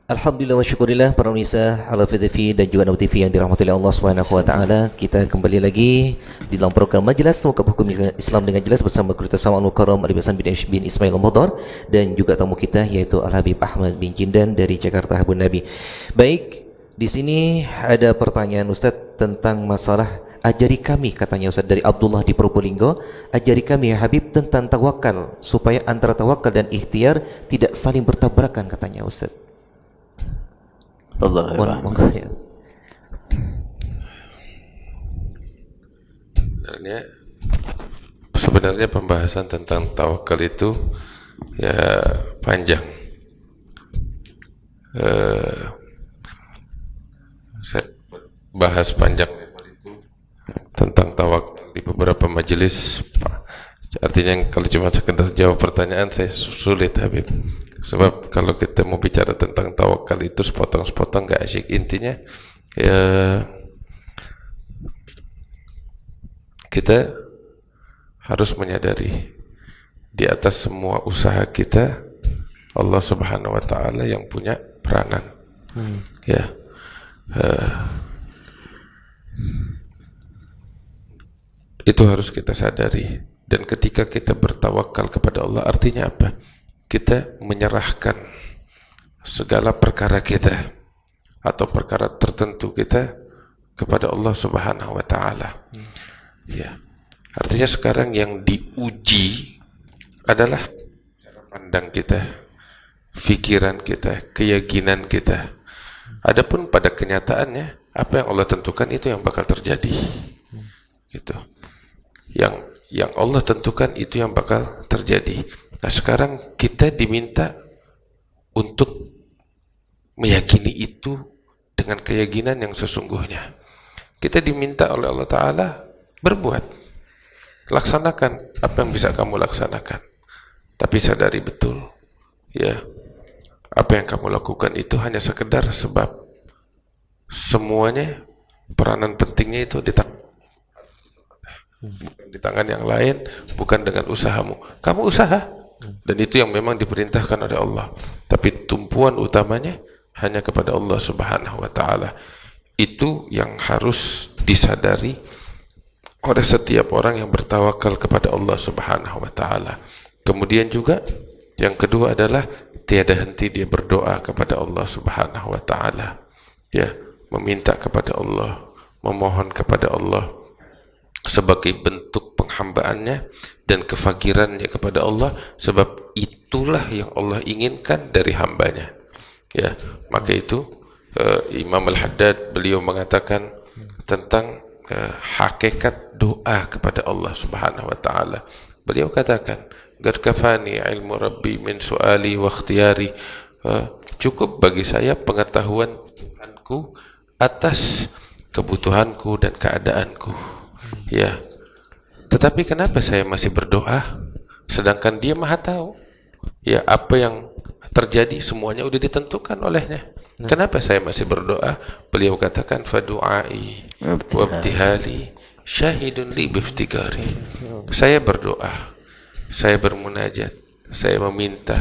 Alhamdulillah wa syukurillah para pemirsa Al-Hafidh TV dan juga Nabi TV yang dirahmati oleh Allah Subhanahu wa taala. Kita kembali lagi di dalam program Majelis Mengungkap Hukum Islam dengan Jelas bersama Guru Tasawuf Al-Mukarram Ali Hasan bin Ismail Al-Mudhar dan juga tamu kita yaitu Al-Habib Ahmad bin Jindan dari Jakarta Habun Nabi. Baik, di sini ada pertanyaan Ustaz tentang masalah ajari kami, katanya Ustaz dari Abdullah di Probolinggo, ajari kami ya Habib tentang tawakal supaya antara tawakal dan ikhtiar tidak saling bertabrakan, katanya Ustaz. Allah Ya. Sebenarnya pembahasan tentang tawakal itu ya panjang. Saya bahas panjang itu tentang tawakal di beberapa majelis. Artinya kalau cuma sekedar jawab pertanyaan saya sulit, Habib. Sebab kalau kita mau bicara tentang tawakal itu sepotong-sepotong gak asyik. Intinya ya kita harus menyadari di atas semua usaha kita Allah Subhanahu wa taala yang punya peranan. Ya. Itu harus kita sadari. Dan ketika kita bertawakal kepada Allah, artinya apa? Kita menyerahkan segala perkara kita atau perkara tertentu kita kepada Allah Subhanahu wa taala. Ya. Artinya sekarang yang diuji adalah cara pandang kita, pikiran kita, keyakinan kita. Adapun pada kenyataannya, apa yang Allah tentukan itu yang bakal terjadi. Gitu. Yang Allah tentukan itu yang bakal terjadi. Nah, sekarang kita diminta untuk meyakini itu dengan keyakinan yang sesungguhnya. Kita diminta oleh Allah Ta'ala berbuat, laksanakan apa yang bisa kamu laksanakan, tapi sadari betul ya, apa yang kamu lakukan itu hanya sekedar sebab. Semuanya peranan pentingnya itu di tangan, bukan di tangan yang lain, bukan dengan usahamu. Kamu usaha, dan itu yang memang diperintahkan oleh Allah, tapi tumpuan utamanya hanya kepada Allah Subhanahu wa taala. Itu yang harus disadari oleh setiap orang yang bertawakal kepada Allah Subhanahu wa taala. Kemudian juga yang kedua adalah tiada henti dia berdoa kepada Allah Subhanahu wa taala. Ya, meminta kepada Allah, memohon kepada Allah sebagai bentuk penghambaannya dan kefakirannya kepada Allah, sebab itulah yang Allah inginkan dari hambanya. Ya, maka itu Imam Al-Haddad beliau mengatakan tentang hakikat doa kepada Allah Subhanahu wa taala. Beliau katakan, "Qad kafani ilmu Rabbi min su'ali wa ikhtiyari." Cukup bagi saya pengetahuan Tuhanku atas kebutuhanku dan keadaanku. Ya. Tetapi kenapa saya masih berdoa sedangkan Dia Maha tahu? Ya, apa yang terjadi semuanya sudah ditentukan olehnya. Kenapa saya masih berdoa? Beliau katakan, fadu'ai wabtihali syahidun li biftigari. Saya berdoa, saya bermunajat, saya meminta,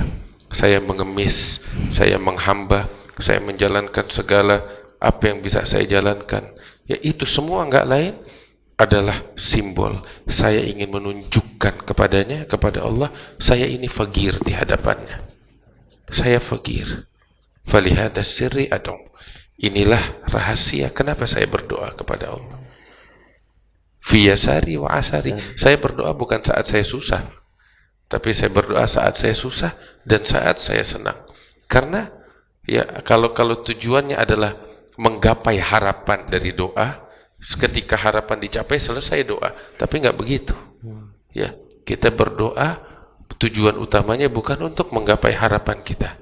saya mengemis, saya menghamba, saya menjalankan segala apa yang bisa saya jalankan. Ya, itu semua enggak lain adalah simbol saya ingin menunjukkan kepadanya, kepada Allah, saya ini fakir di hadapannya. Saya fakir. Falihada sirri ad'u. Inilah rahasia kenapa saya berdoa kepada Allah. Fi yasari wa asari. Saya berdoa bukan saat saya susah, tapi saya berdoa saat saya susah dan saat saya senang. Karena ya kalau tujuannya adalah menggapai harapan dari doa, ketika harapan dicapai selesai doa. Tapi enggak begitu. Ya, kita berdoa tujuan utamanya bukan untuk menggapai harapan kita.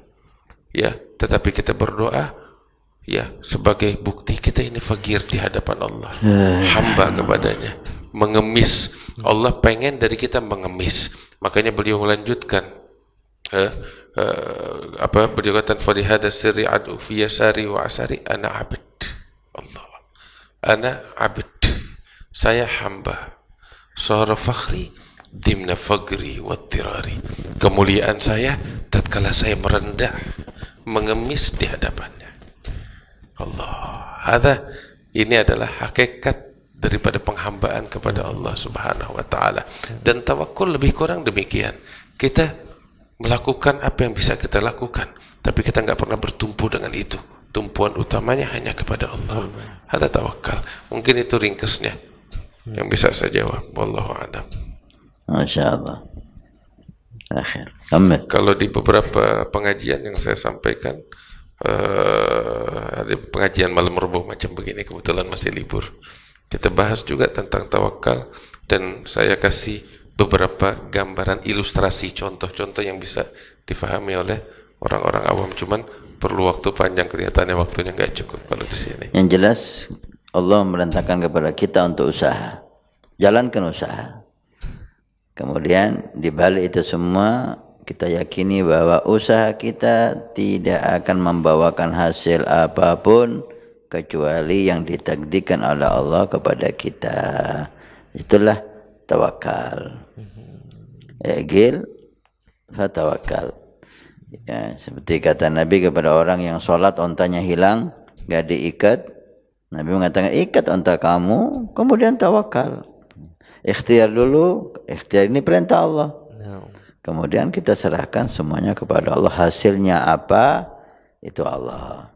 Ya, tetapi kita berdoa ya sebagai bukti kita ini fakir di hadapan Allah, hamba kepadanya, mengemis. Allah pengen dari kita mengemis. Makanya beliau melanjutkan beliau kata falihada sirri ad'u fi yasari wa asari ana abd. Allah, ana abd, saya hamba. Sahara fakhri dimna fagri wa tirari. Kemuliaan saya tatkala saya merendah mengemis di hadapannya. Allah, ini adalah hakikat daripada penghambaan kepada Allah Subhanahu wa taala. Dan tawakul lebih kurang demikian. Kita melakukan apa yang bisa kita lakukan, tapi kita enggak pernah bertumpu dengan itu. Tumpuan utamanya hanya kepada Allah. Ada tawakal. Mungkin itu ringkasnya yang bisa saya jawab. Wallahu a'lam. Masyaallah. Akhir. Amin. Kalau di beberapa pengajian yang saya sampaikan, ada pengajian malam Rabu macam begini, kebetulan masih libur, kita bahas juga tentang tawakal, dan saya kasih beberapa gambaran ilustrasi, contoh-contoh yang bisa difahami oleh orang-orang awam. Cuman perlu waktu panjang, kelihatannya waktunya nggak cukup kalau di sini. Yang jelas Allah merintahkan kepada kita untuk usaha, jalankan usaha. Kemudian di balik itu semua kita yakini bahwa usaha kita tidak akan membawakan hasil apapun kecuali yang ditakdirkan oleh Allah kepada kita. Itulah tawakal. Gil fatawakal. Ya, seperti kata Nabi kepada orang yang sholat ontanya hilang, gak diikat. Nabi mengatakan, ikat onta kamu, kemudian tawakal. Ikhtiar dulu, ikhtiar ini perintah Allah. Kemudian kita serahkan semuanya kepada Allah. Hasilnya apa? Itu Allah.